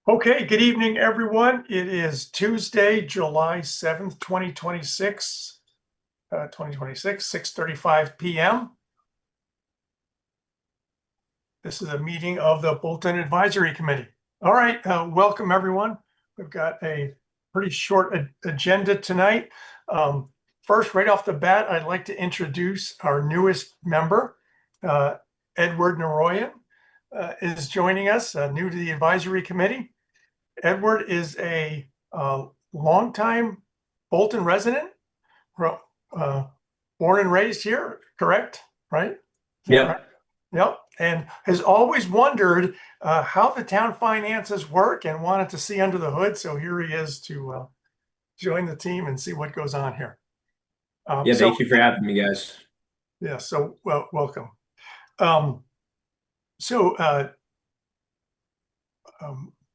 Okay, good evening, everyone. It is Tuesday, July 7th, 2026, 6:35 p.m. This is a meeting of the Bolton Advisory Committee. All right, welcome, everyone. We've got a pretty short agenda tonight. First, right off the bat, I'd like to introduce our newest member, Edward Naroyan, is joining us, new to the Advisory Committee. Edward is a longtime Bolton resident, born and raised here, correct? Right? Yep. Right? Yep. And has always wondered how the town finances work and wanted to see under the hood. So here he is to join the team and see what goes on here. Thank you for having me, guys. Yeah, so welcome.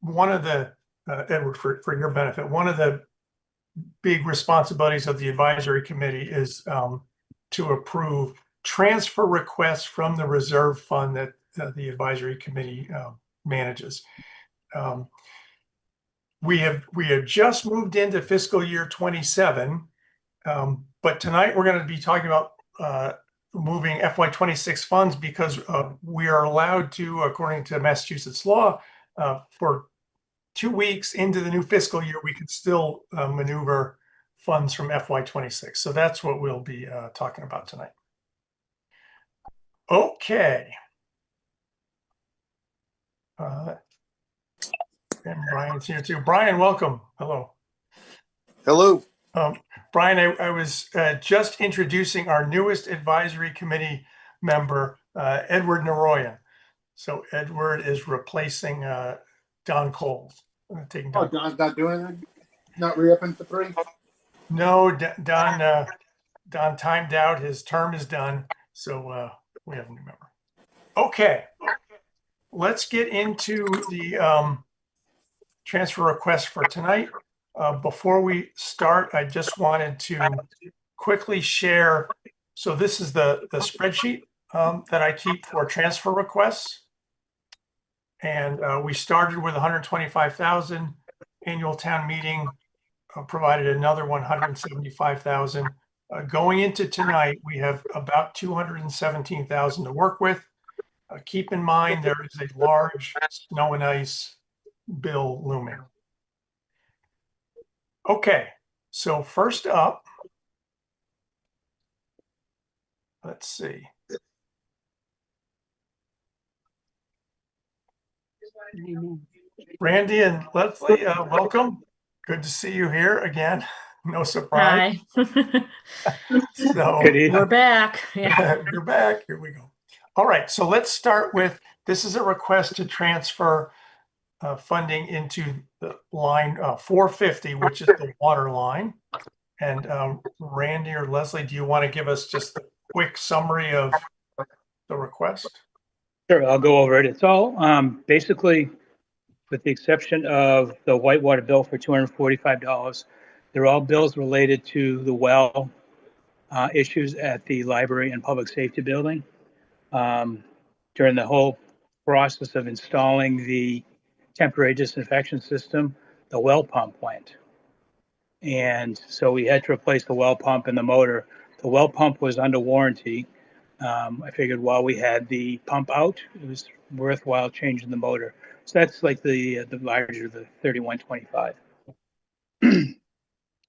One of the, Edward, for your benefit, one of the big responsibilities of the advisory committee is to approve transfer requests from the reserve fund that the advisory committee manages. We have just moved into fiscal year 27, but tonight we're going to be talking about moving FY26 funds because we are allowed to, according to Massachusetts law, for 2 weeks into the new fiscal year, we could still maneuver funds from FY26. So that's what we'll be talking about tonight. Okay. And Brian's here too. Brian, welcome. Hello. Hello. Brian, I was just introducing our newest advisory committee member, Edward Naroyan. So Edward is replacing Don Coles. Don's not doing anything? Not re-upping for 3? No, Don timed out. His term is done. So we have a new member. Okay. Let's get into the transfer request for tonight. Before we start, I just wanted to quickly share. So this is the spreadsheet that I keep for transfer requests. And we started with 125,000. Annual town meeting provided another 175,000. Going into tonight, we have about 217,000 to work with. Keep in mind there is a large snow and ice bill looming. Okay, so first up, let's see. Randy and Leslie, welcome. Good to see you here again. No surprise. Hi. So we're back. Yeah. You're back. Here we go. All right. So let's start with, this is a request to transfer funding into the line 450, which is the water line. And Randy or Leslie, do you want to give us just a quick summary of the request? Sure, I'll go over it. It's all basically, with the exception of the Whitewater bill for $245, they're all bills related to the well issues at the library and public safety building. During the whole process of installing the temporary disinfection system, the well pump went. And so we had to replace the well pump and the motor. The well pump was under warranty. I figured while we had the pump out, it was worthwhile changing the motor. So that's like the larger, the 3125.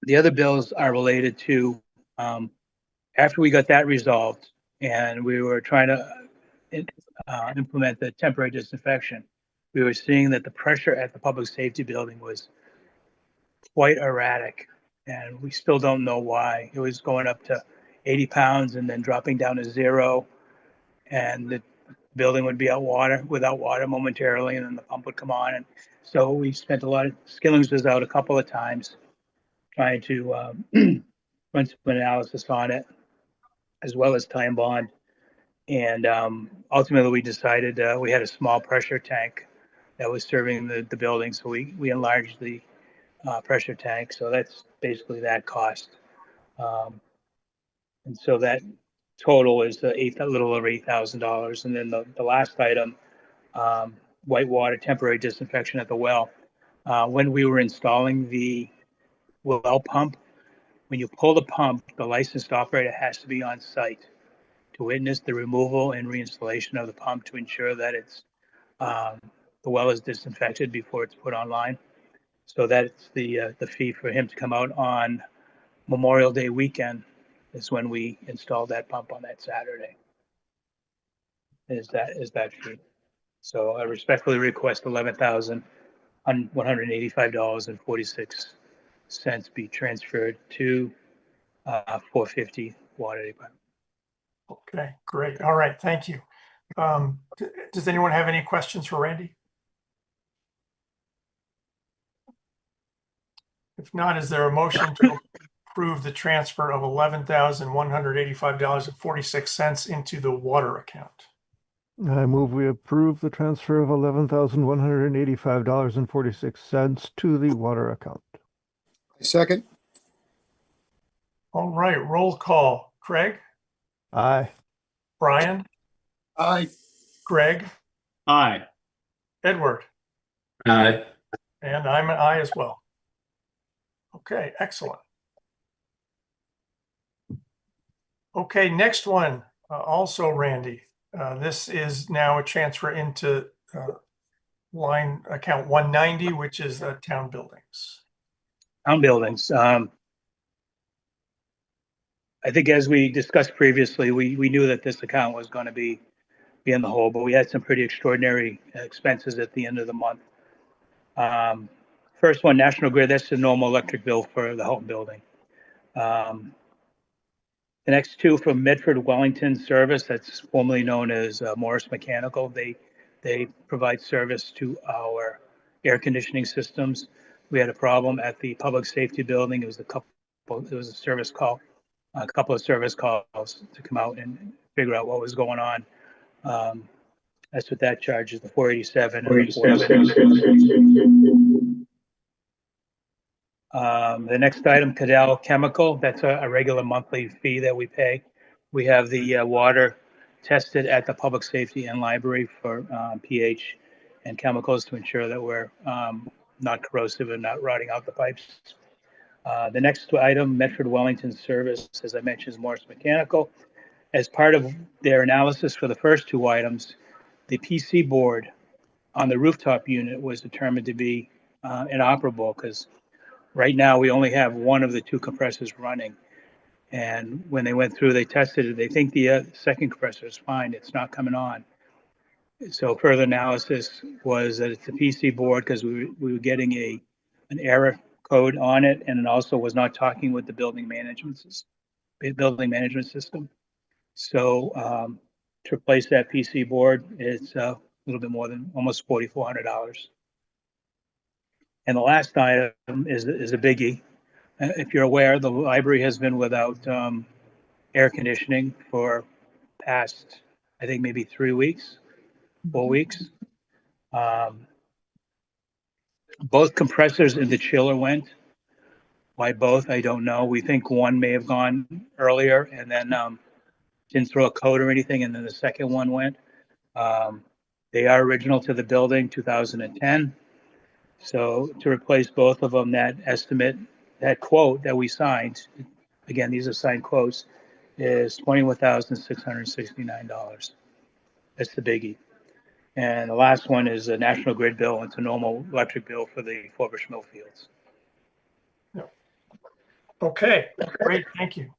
The other bills are related to after we got that resolved and we were trying to implement the temporary disinfection, we were seeing that the pressure at the public safety building was quite erratic, and we still don't know why. It was going up to 80 pounds and then dropping down to 0, and the building would be without water momentarily, and then the pump would come on. And so we spent a lot of, Skillings was out a couple of times trying to run some analysis on it, as well as time bond. And ultimately we decided we had a small pressure tank that was serving the building, so we enlarged the pressure tank. So that's basically that cost. And so that total is a little over $8,000. And then the last item, Whitewater temporary disinfection at the well. When we were installing the well pump, when you pull the pump, the licensed operator has to be on site to witness the removal and reinstallation of the pump to ensure that the well is disinfected before it's put online. So that's the fee for him to come out on Memorial Day weekend is when we installed that pump on that Saturday. Is that fee? So I respectfully request $11,185.46 be transferred to 450 Water Department. Okay, great. All right, thank you. Does anyone have any questions for Randy? If not, is there a motion to approve the transfer of $11,185.46 into the water account? I move we approve the transfer of $11,185.46 to the water account. Second. All right, roll call. Craig? Aye. Brian? Aye. Greg? Aye. Edward? Aye. And I'm an aye as well. Okay, excellent. Okay, next one, also Randy. This is now a transfer into line account 190, which is town buildings. Town buildings. I think as we discussed previously, we knew that this account was going to be in the hole, but we had some pretty extraordinary expenses at the end of the month. First one, National Grid, that's the normal electric bill for the whole building. The next two from Medford Wellington Service, that's formerly known as Morris Mechanical. They provide service to our air conditioning systems. We had a problem at the public safety building. It was a service call, a couple of service calls to come out and figure out what was going on. That's what that charge is, the 487 and the 487. The next item, Cadell Chemical, that's a regular monthly fee that we pay. We have the water tested at the public safety and library for pH and chemicals to ensure that we're not corrosive and not rotting out the pipes. The next item, Medford Wellington Service, as I mentioned, is Morris Mechanical. As part of their analysis for the first two items, the PC board on the rooftop unit was determined to be inoperable because right now we only have one of the two compressors running. And when they went through, they tested it. They think the second compressor is fine. It's not coming on. So further analysis was that it's the PC board because we were getting an error code on it, and it also was not talking with the building management system. So to replace that PC board, it's a little bit more than almost $4,400. And the last item is a biggie. If you're aware, the library has been without air conditioning for past, I think maybe 3 weeks, 4 weeks. Both compressors in the chiller went. Why both? I don't know. We think one may have gone earlier and then didn't throw a code or anything, and then the second one went. They are original to the building, 2010. So to replace both of them, that estimate, that quote that we signed, again, these are signed quotes, is $21,669. That's the biggie. And the last one is a National Grid bill. It's a normal electric bill for the Forbush Mill Fields. Okay, great, thank you.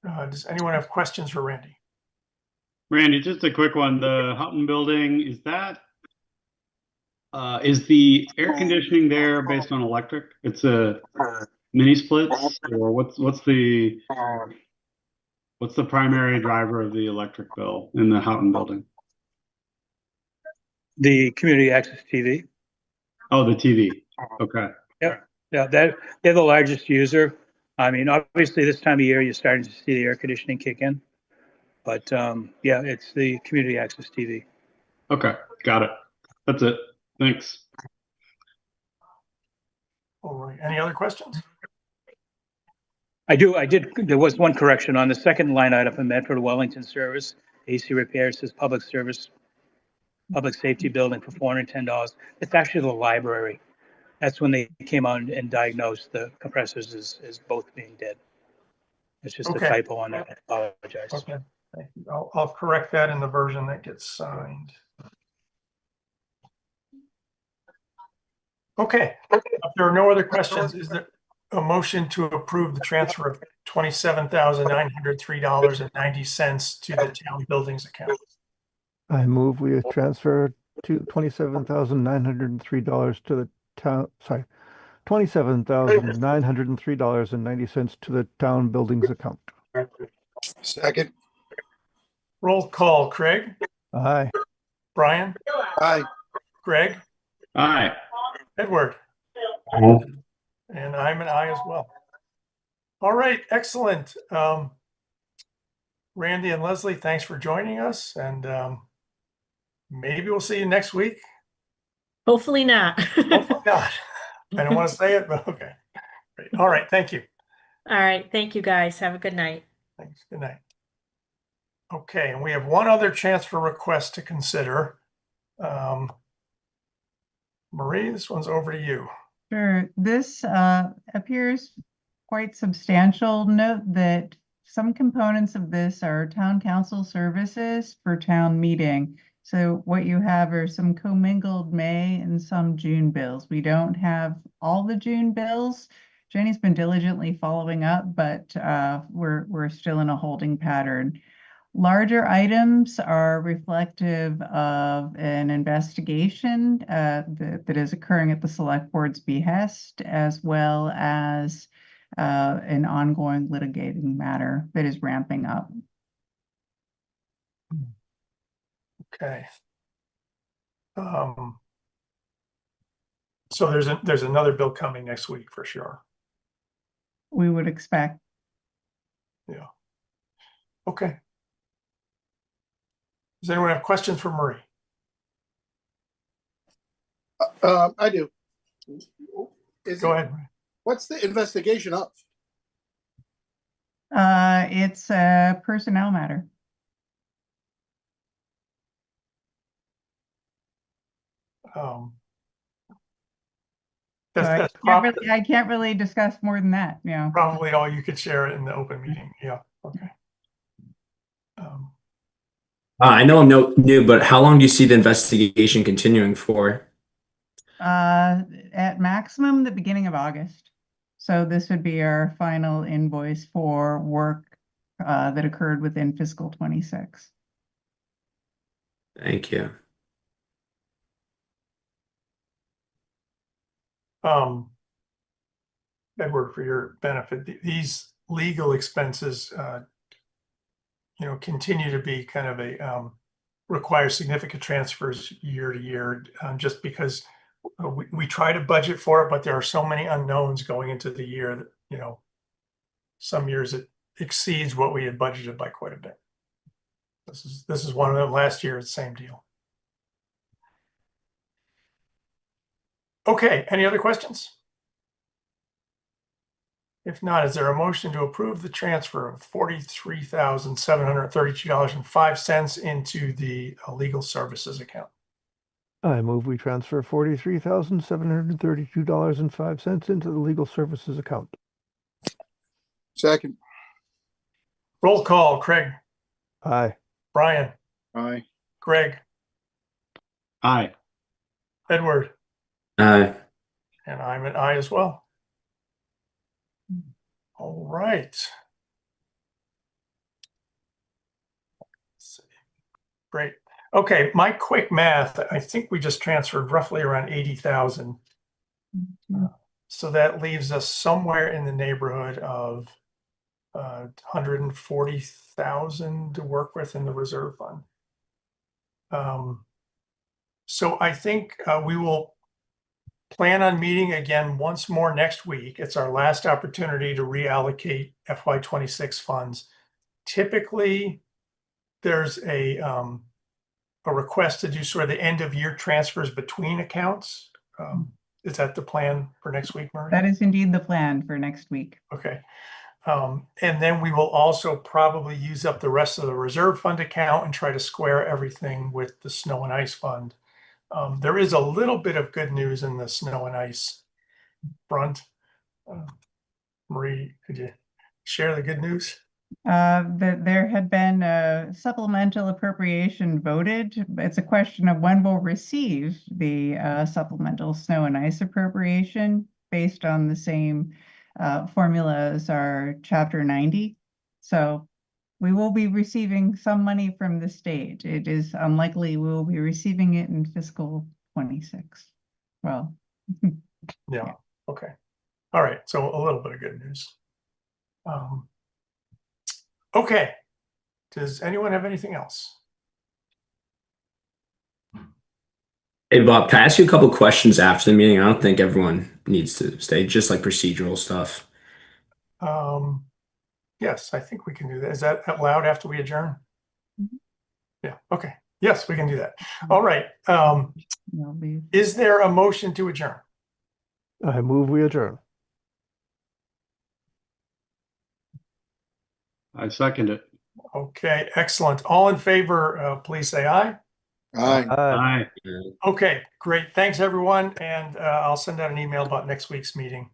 Does anyone have questions for Randy? Randy, just a quick one. The Houghton building, is that is the air conditioning there based on electric? It's a mini splits, or what's the primary driver of the electric bill in the Houghton building? The community access TV. Oh, the TV. Okay. Yeah, they're the largest user. I mean, obviously this time of year you're starting to see the air conditioning kick in, but yeah, it's the community access TV. Okay, got it. That's it. Thanks. All right, any other questions? I did. There was one correction on the second line item for Medford Wellington Service. AC repairs says public service public safety building for $410. It's actually the library. That's when they came out and diagnosed the compressors as both being dead. It's just a Okay. typo on that. I apologize. Okay, thank you. I'll correct that in the version that gets signed. Okay, if there are no other questions, is there a motion to approve the transfer of $27,903.90 to the town buildings account? I move we transfer to $27,903 to the town, sorry, $27,903.90 to the town buildings account. Second. Roll call, Craig, Aye. Brian, Aye. Greg, Aye. Edward, and I'm an aye as well. All right, excellent. Randy and Leslie, thanks for joining us, and maybe we'll see you next week. Hopefully not. Hopefully not. I don't want to say it, but okay. Great. All right, thank you. All right. Thank you guys. Have a good night. Thanks. Good night. Okay, and we have one other transfer request to consider. Marie, this one's over to you. Sure. This appears quite substantial. Note that some components of this are town council services for town meeting. So what you have are some commingled May and some June bills. We don't have all the June bills. Jenny's been diligently following up, but we're still in a holding pattern. Larger items are reflective of an investigation that is occurring at the select board's behest, as well as an ongoing litigating matter that is ramping up. Okay. So there's another bill coming next week for sure. We would expect. Yeah. Okay. Does anyone have questions for Marie? I do. Go ahead. What's the investigation of? It's a personnel matter. So That's I can't really discuss more than that, you know. probably all you could share in the open meeting. Yeah. Okay. I know I'm new, but how long do you see the investigation continuing for? At maximum, the beginning of August. So this would be our final invoice for work that occurred within fiscal 26. Thank you. Edward, for your benefit, these legal expenses, continue to be kind of a require significant transfers year to year, just because we try to budget for it, but there are so many unknowns going into the year that, some years it exceeds what we had budgeted by quite a bit. This is one of them. Last year, it's the same deal. Okay, any other questions? If not, is there a motion to approve the transfer of $43,732.05 into the legal services account? I move we transfer $43,732.05 into the legal services account. Second. Roll call, Craig, Aye. Brian, Aye. Greg, Aye. Edward, Aye. and I'm an aye as well. All right. Let's see. Great. Okay, my quick math, I think we just transferred roughly around 80,000. So that leaves us somewhere in the neighborhood of 140,000 to work with in the reserve fund. So I think we will plan on meeting again once more next week. It's our last opportunity to reallocate FY26 funds. Typically, there's a request to do sort of the end of year transfers between accounts. Is that the plan for next week, Marie? That is indeed the plan for next week. Okay. And then we will also probably use up the rest of the reserve fund account and try to square everything with the snow and ice fund. There is a little bit of good news in the snow and ice front. Marie, could you share the good news? That there had been a supplemental appropriation voted. It's a question of when we'll receive the supplemental snow and ice appropriation based on the same formula as our Chapter 90. So we will be receiving some money from the state. It is unlikely we will be receiving it in fiscal 26. Well, Yeah. Okay. All right. So a little bit of good news. Okay. Does anyone have anything else? Hey, Bob, can I ask you a couple questions after the meeting? I don't think everyone needs to stay, just like procedural stuff. Yes, I think we can do that. Is that allowed after we adjourn? Mhm. Yeah. Okay. Yes, we can do that. All right. it'll be Is there a motion to adjourn? I move we adjourn. I second it. Okay. Excellent. All in favor, please say aye. Aye. Aye. Okay. Great. Thanks, everyone. And I'll send out an email about next week's meeting.